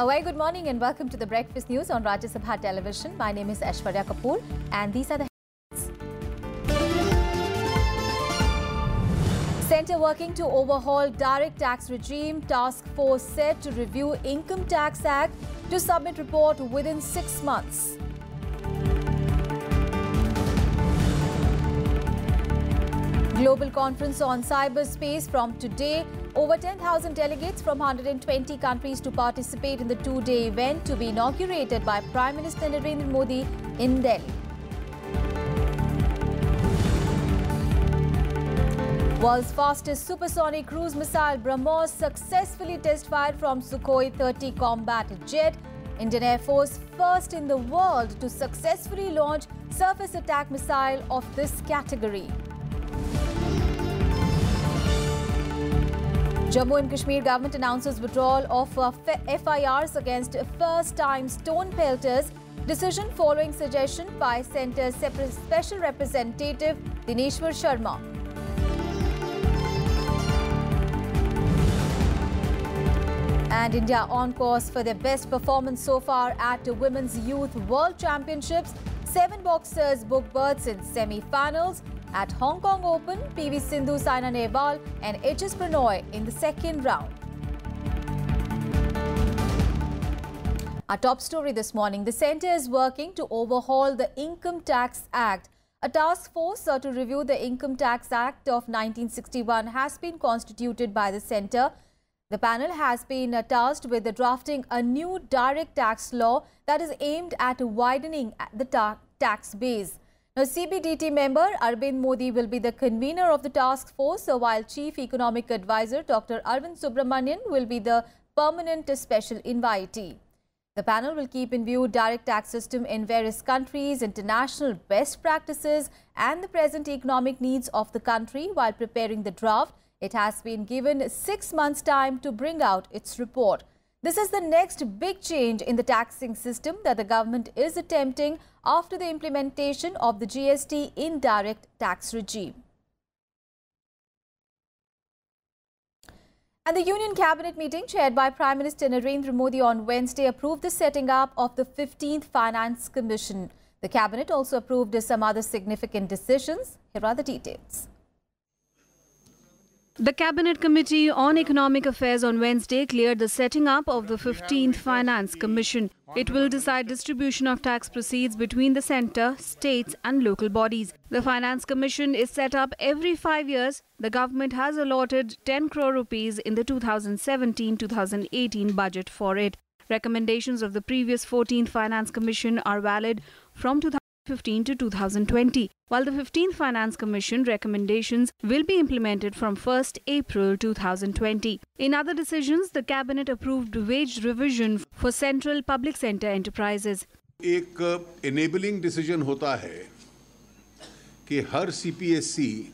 A very good morning and welcome to the Breakfast News on Rajya Sabha television. My name is Aishwarya Kapoor and these are the headlines. Centre working to overhaul direct tax regime. Task force set to review Income Tax Act to submit report within 6 months. Global conference on cyberspace from today. Over 10,000 delegates from 120 countries to participate in the two-day event to be inaugurated by Prime Minister Narendra Modi in Delhi. World's fastest supersonic cruise missile BrahMos successfully test-fired from Sukhoi 30 combat jet. Indian Air Force first in the world to successfully launch surface attack missile of this category. Jammu and Kashmir government announces withdrawal of FIRs against first-time stone pelters. Decision following suggestion by Centre's Special Representative Dineshwar Sharma. And India on course for their best performance so far at the Women's Youth World Championships. 7 boxers booked berths in semi-finals. At Hong Kong Open, PV Sindhu, Saina Nehwal and HS Pranoy in the second round. Our top story this morning. The centre is working to overhaul the Income Tax Act. A task force to review the Income Tax Act of 1961 has been constituted by the centre. The panel has been tasked with drafting a new direct tax law that is aimed at widening the tax base. Now, CBDT member Arvind Modi will be the convener of the task force, while Chief Economic Advisor Dr. Arvind Subramanian will be the permanent special invitee. The panel will keep in view direct tax system in various countries, international best practices and the present economic needs of the country while preparing the draft. It has been given 6 months' time to bring out its report. This is the next big change in the taxing system that the government is attempting after the implementation of the GST indirect tax regime. And the Union Cabinet meeting chaired by Prime Minister Narendra Modi on Wednesday approved the setting up of the 15th Finance Commission. The Cabinet also approved some other significant decisions. Here are the details. The Cabinet Committee on Economic Affairs on Wednesday cleared the setting up of the 15th Finance Commission. It will decide distribution of tax proceeds between the centre, states and local bodies. The Finance Commission is set up every 5 years. The government has allotted 10 crore rupees in the 2017-2018 budget for it. Recommendations of the previous 14th Finance Commission are valid from 2015 to 2020, while the 15th Finance Commission recommendations will be implemented from 1st April 2020. In other decisions, the Cabinet approved wage revision for central public sector enterprises. एक enabling decision होता है कि हर CPSC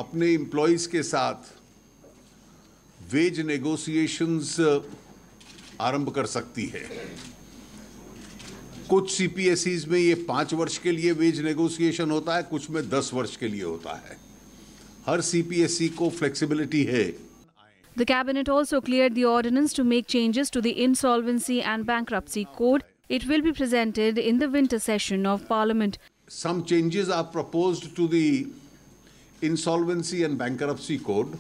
अपने employees के साथ wage negotiations आरंभ कर सकती है. कुछ CPSCs में ये 5 वर्ष के लिए वेज नेगोशिएशन होता है, कुछ में 10 वर्ष के लिए होता है. हर CPSC को फ्लेक्सिबिलिटी है. The Cabinet also cleared the ordinance to make changes to the Insolvency and Bankruptcy Code. It will be presented in the winter session of Parliament. Some changes are proposed to the Insolvency and Bankruptcy Code.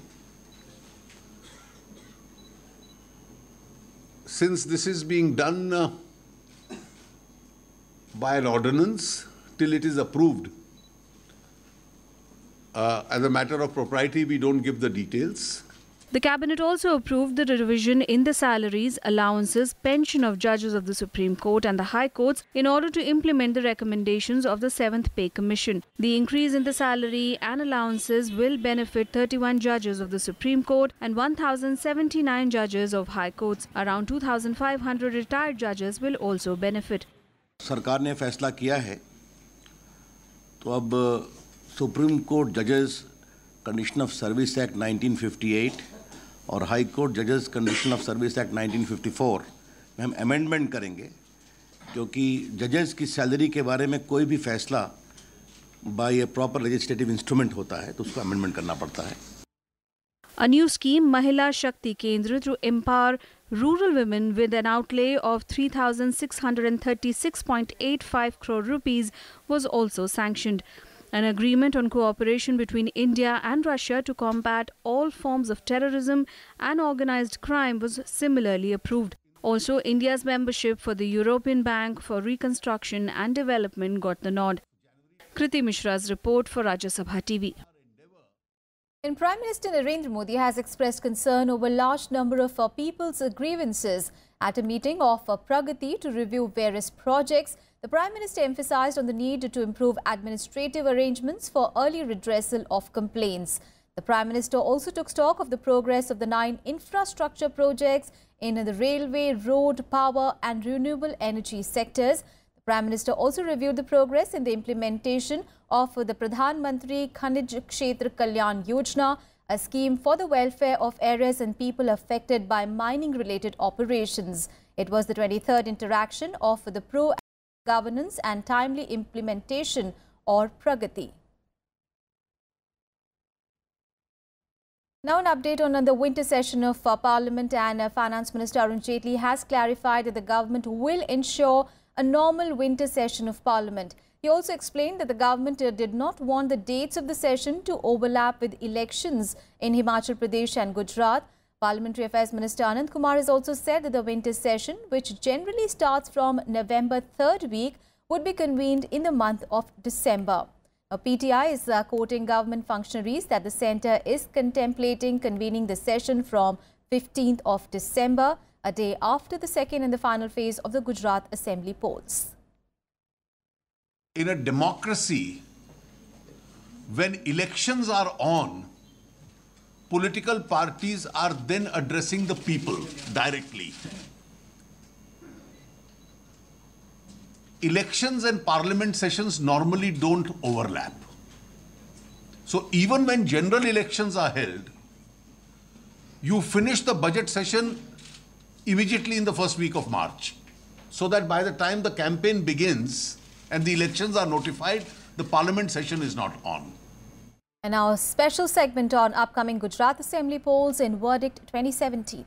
Since this is being done by an ordinance till it is approved, as a matter of propriety, we don't give the details. The Cabinet also approved the revision in the salaries, allowances, pension of judges of the Supreme Court and the High Courts in order to implement the recommendations of the 7th Pay Commission. The increase in the salary and allowances will benefit 31 judges of the Supreme Court and 1,079 judges of High Courts. Around 2,500 retired judges will also benefit. सरकार ने फैसला किया है तो अब supreme court जजेस condition of service act 1958 और high court जजेस कंडीशन ऑफ सर्विस एक्ट 1954 में हम अमेंडमेंट करेंगे, क्योंकि जजेस की सैलरी के बारे में कोई भी फैसला बाय ए प्रॉपर लेजिस्लेटिव इंस्ट्रूमेंट होता है तो उसको अमेंडमेंट करना पड़ता है. A new scheme, Mahila Shakti Kendra, to empower rural women with an outlay of 3,636.85 crore rupees was also sanctioned. An agreement on cooperation between India and Russia to combat all forms of terrorism and organized crime was similarly approved. Also, India's membership for the European Bank for Reconstruction and Development got the nod. Kriti Mishra's report for Rajya Sabha TV. And Prime Minister Narendra Modi has expressed concern over a large number of people's grievances. At a meeting of Pragati to review various projects, the Prime Minister emphasized on the need to improve administrative arrangements for early redressal of complaints. The Prime Minister also took stock of the progress of the 9 infrastructure projects in the railway, road, power and renewable energy sectors. The Prime Minister also reviewed the progress in the implementation of the Pradhan Mantri Khanij Kshetra Kalyan Yojana, a scheme for the welfare of areas and people affected by mining-related operations. It was the 23rd interaction of the Pro-Governance and Timely Implementation or Pragati. Now an update on the winter session of Parliament, and Finance Minister Arun Jaitley has clarified that the government will ensure a normal winter session of Parliament. He also explained that the government did not want the dates of the session to overlap with elections in Himachal Pradesh and Gujarat. Parliamentary Affairs Minister Anand Kumar has also said that the winter session, which generally starts from November 3rd week, would be convened in the month of December. Now, PTI is quoting government functionaries that the centre is contemplating convening the session from 15th of December, a day after the second and the final phase of the Gujarat Assembly polls. In a democracy, when elections are on, political parties are then addressing the people directly. Elections and parliament sessions normally don't overlap. So even when general elections are held, you finish the budget session immediately in the first week of March, so that by the time the campaign begins and the elections are notified, the parliament session is not on. And our special segment on upcoming Gujarat Assembly polls in Verdict 2017.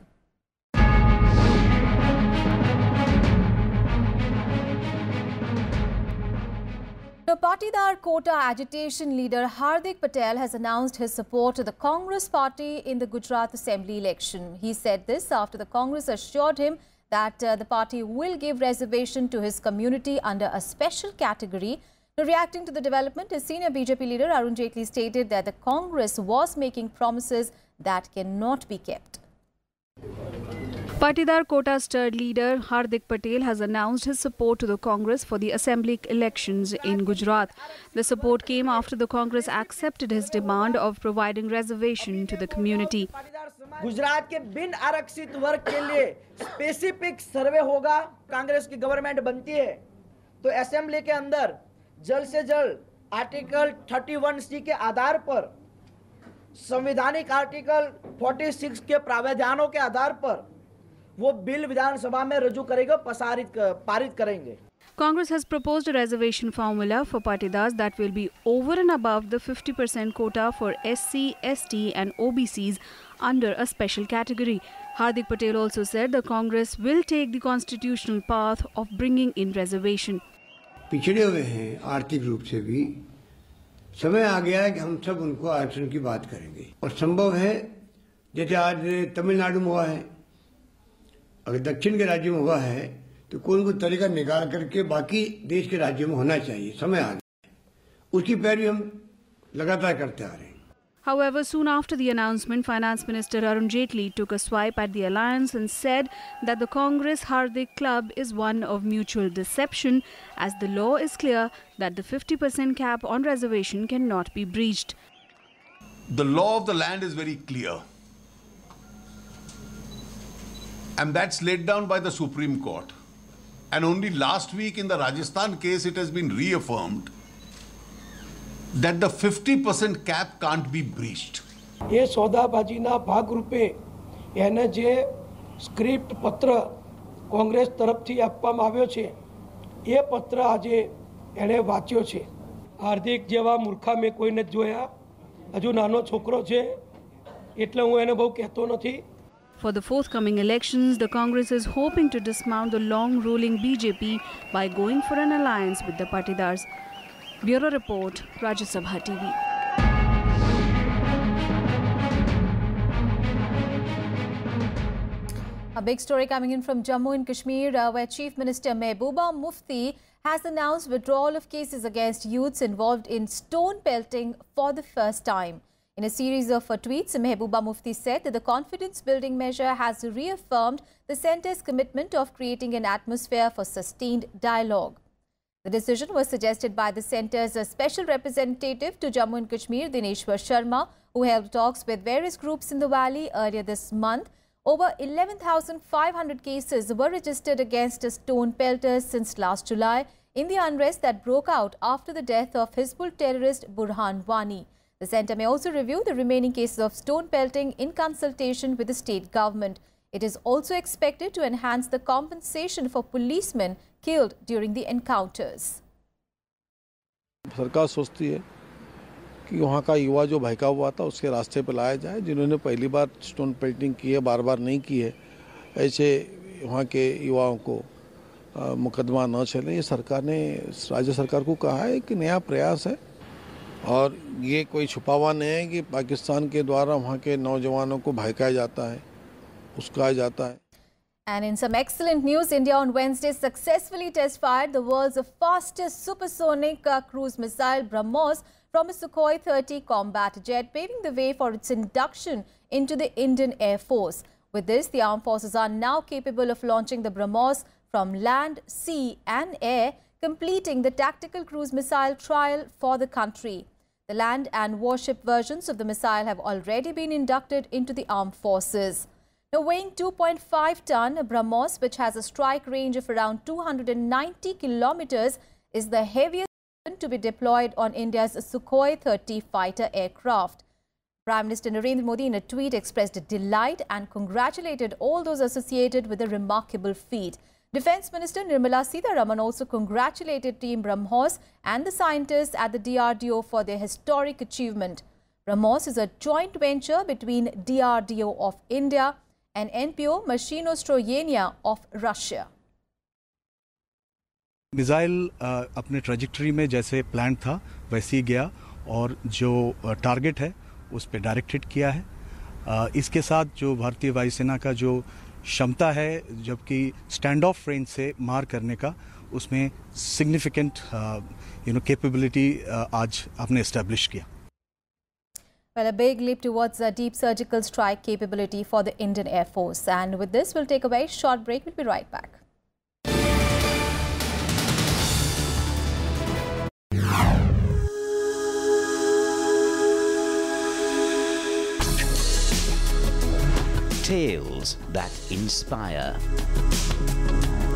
The Partidar Quota agitation leader Hardik Patel has announced his support to the Congress party in the Gujarat Assembly election. He said this after the Congress assured him that the party will give reservation to his community under a special category. Now, reacting to the development, his senior BJP leader Arun Jaitley stated that the Congress was making promises that cannot be kept. Partidar Quota stirred leader Hardik Patel has announced his support to the Congress for the Assembly elections in Gujarat. The support came after the Congress accepted his demand of providing reservation to the community. Gujarat के बिन आरक्षित वर्ग के लिए specific सर्वे होगा। कांग्रेस की government बनती है तो असेंबली के अंदर जल्द से जल्द आर्टिकल 31C के आधार पर, संवैधानिक आर्टिकल 46 के प्रावधानों के आधार पर वो बिल विधानसभा में रजू करेगा, पारित करेंगे। Congress has proposed a reservation formula for Patidars that will be over and above the 50% quota for SC, ST and OBCs under a special category. Hardik Patel also said the Congress will take the constitutional path of bringing in reservation. पिछड़े हुए हैं आर्थिक रूप से भी, समय आ गया है कि हम सब उनको आरक्षण की बात करेंगे और संभव है जैसे आज तमिलनाडु में हुआ है, अगर दक्षिण के राज्यों में हुआ है तो कोई तरीका निकाल करके बाकी देश के राज्यों में होना चाहिए। समय आ गया है, उसकी पैरवी हम लगातार करते आ रहे हैं। However, soon after the announcement, Finance Minister Arun Jaitley took a swipe at the alliance and said that the Congress Hardik Club is one of mutual deception, as the law is clear that the 50% cap on reservation cannot be breached. The law of the land is very clear, and that's laid down by the Supreme Court. And only last week in the Rajasthan case, it has been reaffirmed that the 50% cap can't be breached. ये सौदाबाजीना भागरूपे એને જે script પત્ર કોંગ્રેસ તરફથી આપવામાં આવ્યો છે એ પત્ર આજે એણે વાંચ્યો છે। હાર્દિક જેવા મૂર્ખા મેં કોઈને જોયા, હજુ નાનો છોકરો છે એટલે હું એને બહુ કહેતો નથી। For the forthcoming elections, the Congress is hoping to dismount the long-ruling BJP by going for an alliance with the Partidars. Bureau Report, Rajya Sabha TV. A big story coming in from Jammu and Kashmir, where Chief Minister Mehbooba Mufti has announced withdrawal of cases against youths involved in stone pelting for the first time. In a series of tweets, Mehbooba Mufti said that the confidence-building measure has reaffirmed the centre's commitment of creating an atmosphere for sustained dialogue. The decision was suggested by the centre's special representative to Jammu and Kashmir, Dineshwar Sharma, who held talks with various groups in the valley earlier this month. Over 11,500 cases were registered against stone pelters since last July in the unrest that broke out after the death of Hizbul terrorist Burhan Wani. The centre may also review the remaining cases of stone pelting in consultation with the state government. It is also expected to enhance the compensation for policemen killed during the encounters. सरकार सोचती है कि वहाँ का युवा जो भड़का हुआ था उसके रास्ते पर लाया जाए, जिन्होंने पहली बार स्टोन पेल्टिंग की है, बार-बार नहीं की है, ऐसे वहाँ के युवाओं को मुकदमा न चले। ये सरकार ने राज्य सरकार को कहा है कि नया प्रयास है और ये कोई छुपा हुआ नहीं है कि पाकिस्तान के द्वारा वहाँ के नौजवानों को भड़काया जाता है, उस्काया जाता है। And in some excellent news, India on Wednesday successfully test-fired the world's fastest supersonic cruise missile BrahMos from a Sukhoi 30 combat jet, paving the way for its induction into the Indian Air Force. With this, the armed forces are now capable of launching the BrahMos from land, sea and air, completing the tactical cruise missile trial for the country. The land and warship versions of the missile have already been inducted into the armed forces. Now, weighing 2.5 ton, BrahMos, which has a strike range of around 290 kilometers, is the heaviest to be deployed on India's Sukhoi 30 fighter aircraft. Prime Minister Narendra Modi in a tweet expressed delight and congratulated all those associated with the remarkable feat. Defence Minister Nirmala Sitharaman also congratulated Team BrahMos and the scientists at the DRDO for their historic achievement. BrahMos is a joint venture between DRDO of India and NPO Machinostroyenia of Russia. Missile अपने trajectory में जैसे plan था वैसे ही गया और जो target है उस पे डायरेक्टेड किया है। इसके साथ जो भारतीय वायुसेना का जो क्षमता है जबकि स्टैंड ऑफ रेंज से मार करने का, उसमें सिग्निफिकेंट कैपेबिलिटी आज आपने एस्टैब्लिश किया। Well, a big leap towards a deep surgical strike capability for the Indian Air Force. And with this, we'll take a very short break. We'll be right back. Tales that inspire.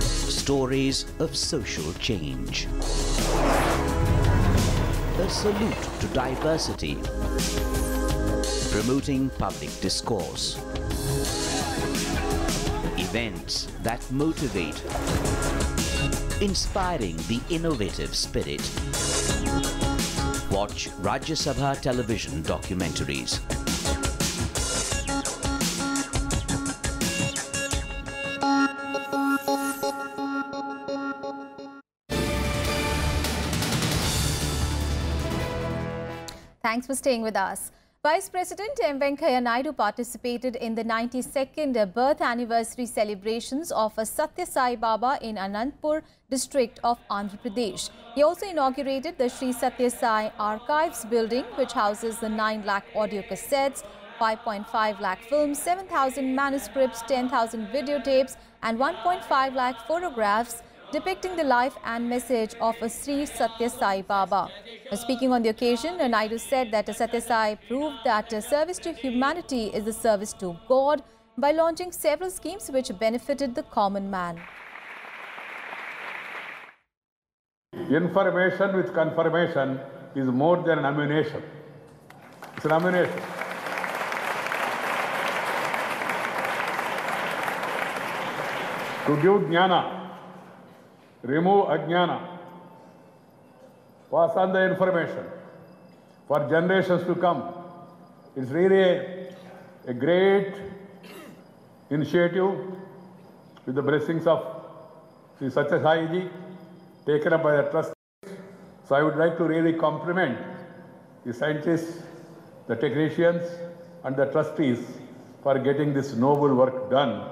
Stories of social change. A salute to diversity. Promoting public discourse. Events that motivate. Inspiring the innovative spirit. Watch Rajya Sabha television documentaries. Thanks for staying with us. Vice President Ivanka Naidu participated in the 92nd birth anniversary celebrations of Satya Sai Baba in Anandpur district of Andhra Pradesh. He also inaugurated the Sri Satya Sai Archives building, which houses the 9 lakh audio cassettes, 5.5 lakh films, 7,000 manuscripts, 10,000 videotapes and 1.5 lakh photographs depicting the life and message of Sri Satya Sai Baba. Speaking on the occasion, Naidu said that Satya Sai proved that service to humanity is the service to God by launching several schemes which benefited the common man. Information with confirmation is more than an ammunition. It's an ammunition. To give jnana, remove ajnana, pass on the information for generations to come. It's really a great initiative with the blessings of Sri Satya ji, taken up by the trustees. So I would like to really compliment the scientists, the technicians and the trustees for getting this noble work done.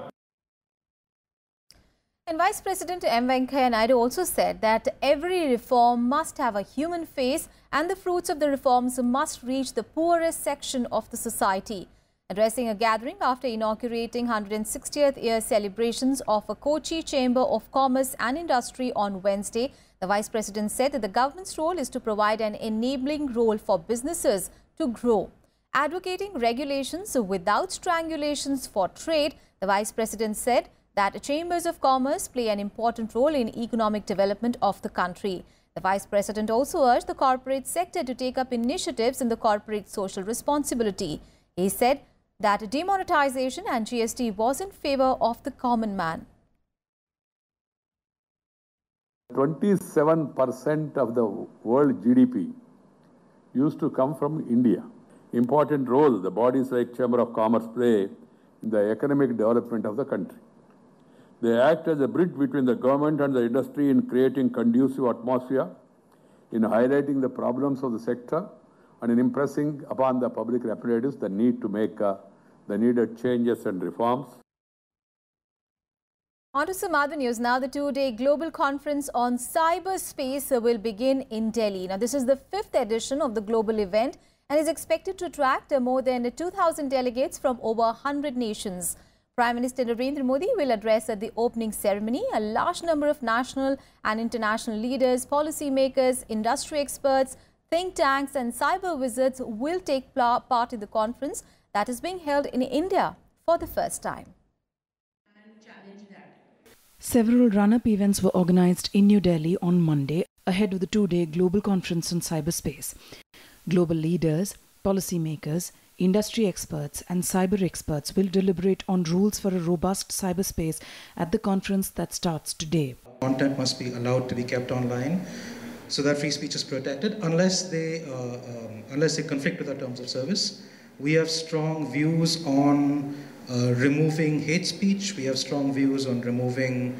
And Vice President Ivanka Naidu also said that every reform must have a human face and the fruits of the reforms must reach the poorest section of the society. Addressing a gathering after inaugurating 160th year celebrations of a Kochi Chamber of Commerce and Industry on Wednesday, the Vice President said that the government's role is to provide an enabling role for businesses to grow. Advocating regulations without strangulations for trade, the Vice President said that chambers of commerce play an important role in economic development of the country. The Vice President also urged the corporate sector to take up initiatives in the corporate social responsibility. He said that demonetization and GST was in favor of the common man. 27% of the world GDP used to come from India. Important role the bodies like Chamber of Commerce play in the economic development of the country. They act as a bridge between the government and the industry in creating conducive atmosphere, in highlighting the problems of the sector, and in impressing upon the public representatives the need to make the needed changes and reforms. On to some other news now. The two-day global conference on cyberspace will begin in Delhi. Now, this is the 5th edition of the global event and is expected to attract more than 2,000 delegates from over 100 nations. Prime Minister Narendra Modi will address at the opening ceremony. A large number of national and international leaders, policymakers, industry experts, think tanks and cyber wizards will take part in the conference that is being held in India for the first time. Several run-up events were organized in New Delhi on Monday ahead of the two-day global conference on cyberspace. Global leaders, policymakers, industry experts and cyber experts will deliberate on rules for a robust cyberspace at the conference that starts today. Content must be allowed to be kept online so that free speech is protected unless they conflict with our terms of service. We have strong views on removing hate speech. We have strong views on removing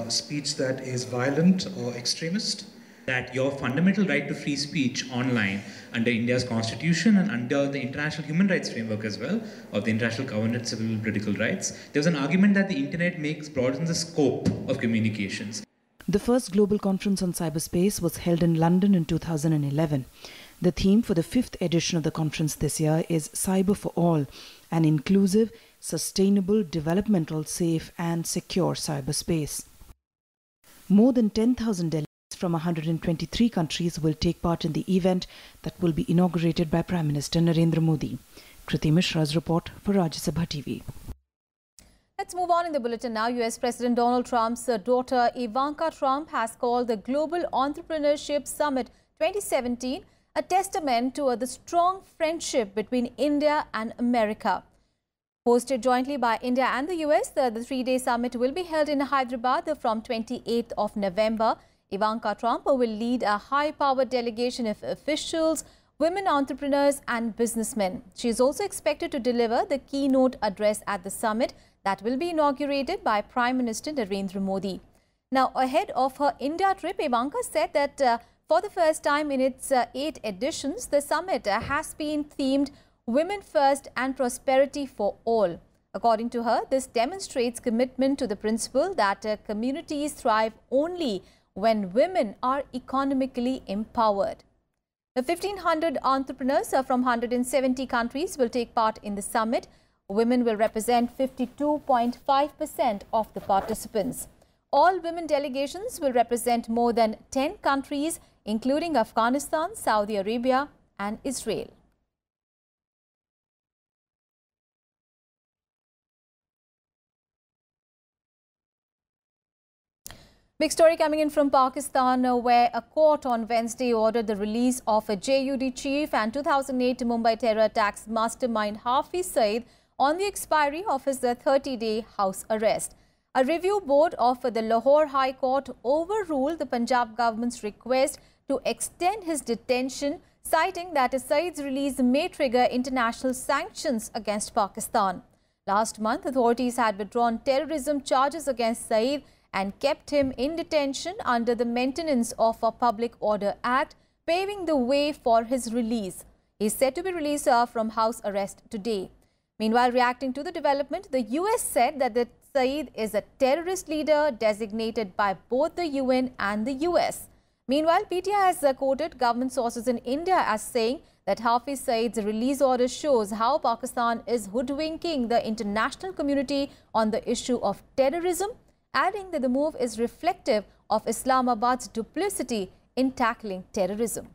speech that is violent or extremist. That your fundamental right to free speech online under India's constitution and under the international human rights framework as well, of the International Covenant of Civil and Political Rights, there was an argument that the internet broadens the scope of communications. The first global conference on cyberspace was held in London in 2011. The theme for the 5th edition of the conference this year is Cyber for All, an inclusive, sustainable, developmental, safe and secure cyberspace. More than 10,000 delegates from 123 countries will take part in the event that will be inaugurated by Prime Minister Narendra Modi. Kriti Mishra's report for Rajya Sabha TV. Let's move on in the bulletin now. US President Donald Trump's daughter Ivanka Trump has called the Global Entrepreneurship Summit 2017 a testament to the strong friendship between India and America. Hosted jointly by India and the US, the 3-day summit will be held in Hyderabad from 28th of November. Ivanka Trump will lead a high-powered delegation of officials, women entrepreneurs and businessmen. She is also expected to deliver the keynote address at the summit that will be inaugurated by Prime Minister Narendra Modi. Now, ahead of her India trip, Ivanka said that for the first time in its 8 editions, the summit has been themed Women First and Prosperity for All. According to her, this demonstrates commitment to the principle that communities thrive only when women are economically empowered. The 1,500 entrepreneurs from 170 countries will take part in the summit. Women will represent 52.5% of the participants. All women delegations will represent more than 10 countries, including Afghanistan, Saudi Arabia and Israel. Big story coming in from Pakistan, where a court on Wednesday ordered the release of a JUD chief and 2008 Mumbai terror attacks mastermind Hafiz Saeed on the expiry of his 30-day house arrest. A review board of the Lahore High Court overruled the Punjab government's request to extend his detention, citing that Saeed's release may trigger international sanctions against Pakistan. Last month, authorities had withdrawn terrorism charges against Saeed and kept him in detention under the Maintenance of a Public Order Act, paving the way for his release. He is said to be released from house arrest today. Meanwhile, reacting to the development, the US said that Saeed is a terrorist leader designated by both the UN and the US. Meanwhile, PTI has quoted government sources in India as saying that Hafiz Saeed's release order shows how Pakistan is hoodwinking the international community on the issue of terrorism, adding that the move is reflective of Islamabad's duplicity in tackling terrorism.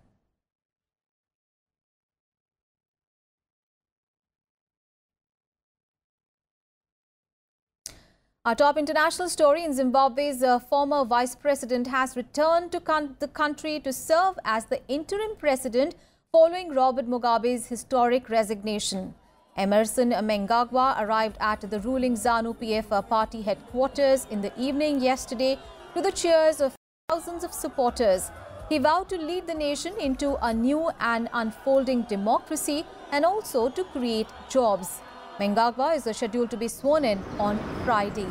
Our top international story: in Zimbabwe's former vice president has returned to the country to serve as the interim president following Robert Mugabe's historic resignation. Emmerson Mnangagwa arrived at the ruling ZANU-PF party headquarters in the evening yesterday to the cheers of thousands of supporters. He vowed to lead the nation into a new and unfolding democracy and also to create jobs. Mnangagwa is scheduled to be sworn in on Friday.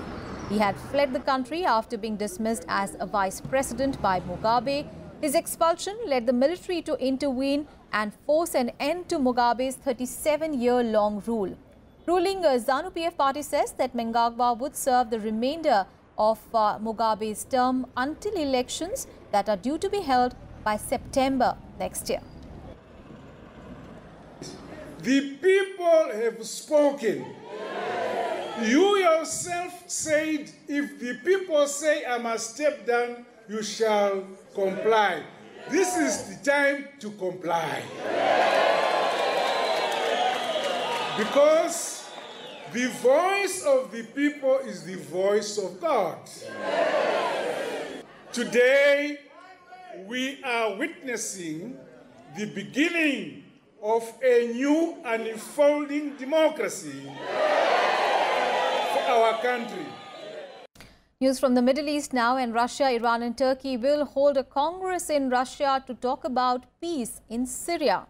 He had fled the country after being dismissed as a vice president by Mugabe. His expulsion led the military to intervene and force an end to Mugabe's 37-year-long rule. Ruling ZANU-PF party says that Mnangagwa would serve the remainder of Mugabe's term until elections that are due to be held by September next year. The people have spoken. You yourself said, if the people say I must step down, you shall comply. This is the time to comply. Because the voice of the people is the voice of God. Today, we are witnessing the beginning of a new and unfolding democracy for our country. News from the Middle East now, and Russia, Iran and Turkey will hold a Congress in Russia to talk about peace in Syria.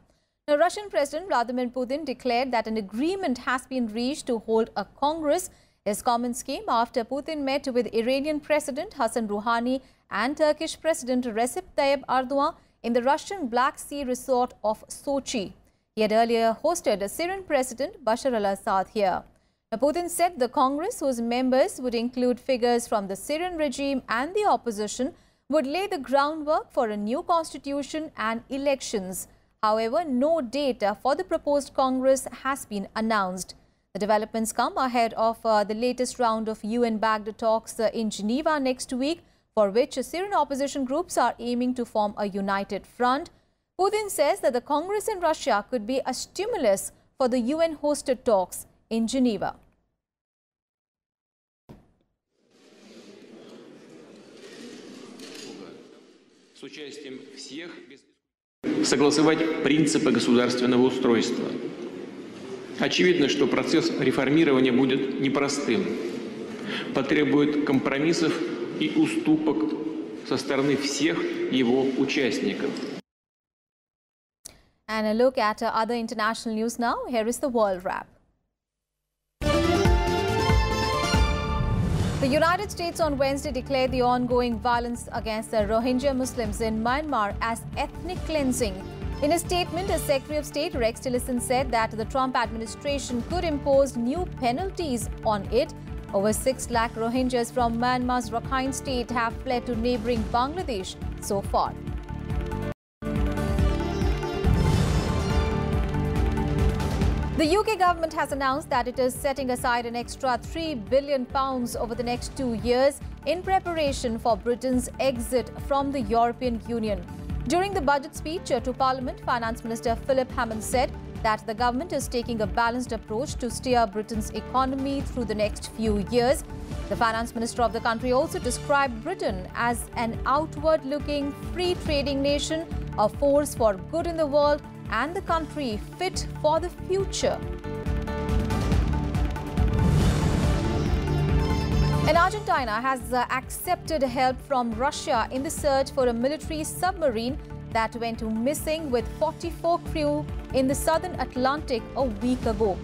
Now, Russian President Vladimir Putin declared that an agreement has been reached to hold a Congress. His comments came after Putin met with Iranian President Hassan Rouhani and Turkish President Recep Tayyip Erdogan in the Russian Black Sea resort of Sochi. He had earlier hosted Syrian President Bashar al-Assad here. Now, Putin said the Congress, whose members would include figures from the Syrian regime and the opposition, would lay the groundwork for a new constitution and elections. However, no date for the proposed Congress has been announced. The developments come ahead of the latest round of UN-backed talks in Geneva next week, for which Syrian opposition groups are aiming to form a united front. Putin says that the Congress in Russia could be a stimulus for the UN-hosted talks in Geneva. Согласовать принципы государственного устройства. Очевидно, что процесс реформирования будет непростым, потребует компромиссов и уступок со стороны всех его участников. And a look at other international news now. Here is the World Wrap. The United States on Wednesday declared the ongoing violence against the Rohingya Muslims in Myanmar as ethnic cleansing. In a statement, the Secretary of State Rex Tillerson said that the Trump administration could impose new penalties on it. Over 6 lakh Rohingyas from Myanmar's Rakhine state have fled to neighbouring Bangladesh so far. The UK government has announced that it is setting aside an extra £3 billion over the next 2 years in preparation for Britain's exit from the European Union. During the budget speech to Parliament, Finance Minister Philip Hammond said that the government is taking a balanced approach to steer Britain's economy through the next few years. The Finance Minister of the country also described Britain as an outward-looking, free trading nation, a force for good in the world, and the country fit for the future. And Argentina has accepted help from Russia in the search for a military submarine that went missing with 44 crew in the southern Atlantic a week ago.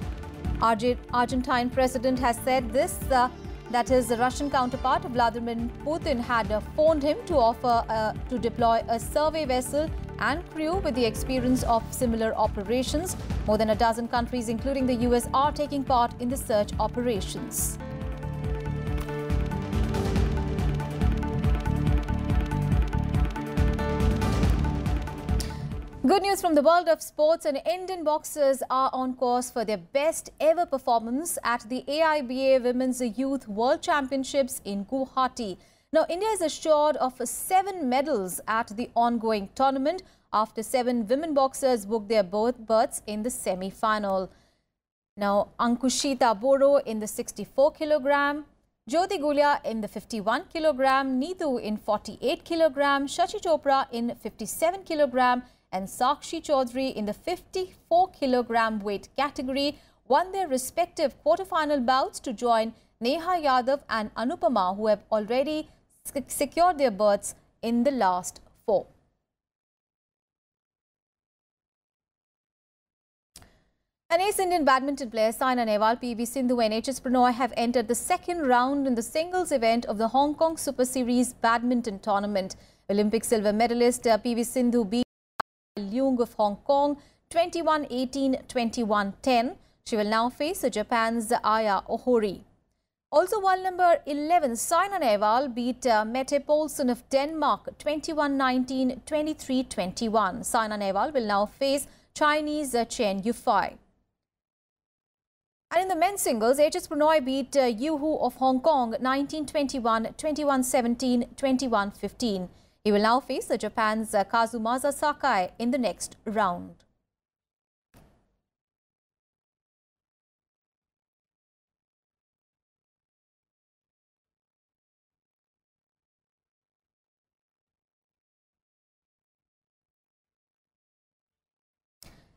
Argentine president has said this, that his Russian counterpart Vladimir Putin had phoned him to offer to deploy a survey vessel and crew with the experience of similar operations. More than a dozen countries, including the US, are taking part in the search operations. Good news from the world of sports, and Indian boxers are on course for their best ever performance at the AIBA Women's Youth World Championships in Guwahati. Now, India is assured of 7 medals at the ongoing tournament after 7 women boxers booked their berths in the semi-final. Now, Ankushita Boro in the 64 kg, Jyoti Gulia in the 51 kg, Neetu in 48 kg, Shachi Chopra in 57 kg, and Sakshi Chaudhary in the 54 kg weight category won their respective quarter-final bouts to join Neha Yadav and Anupama, who have already secured their berths in the last 4. An ace Indian badminton player Saina Nehwal, PV Sindhu and HS Pranoy have entered the second round in the singles event of the Hong Kong Super Series badminton tournament. Olympic silver medalist PV Sindhu beat Leung of Hong Kong 21-18, 21-10. She will now face Japan's Aya Ohori. Also, world number 11 Saina Nehwal beat Mette Poulsen of Denmark 21-19, 23-21. Saina Nehwal will now face Chinese Chen Yufei. And in the men's singles, HS Pranoy beat Yu Hu of Hong Kong 19-21, 21-17, 21-15. He will now face Japan's Kazumasa Sakai in the next round.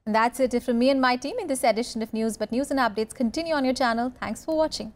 And that's it from me and my team in this edition of News. But news and updates continue on your channel. Thanks for watching.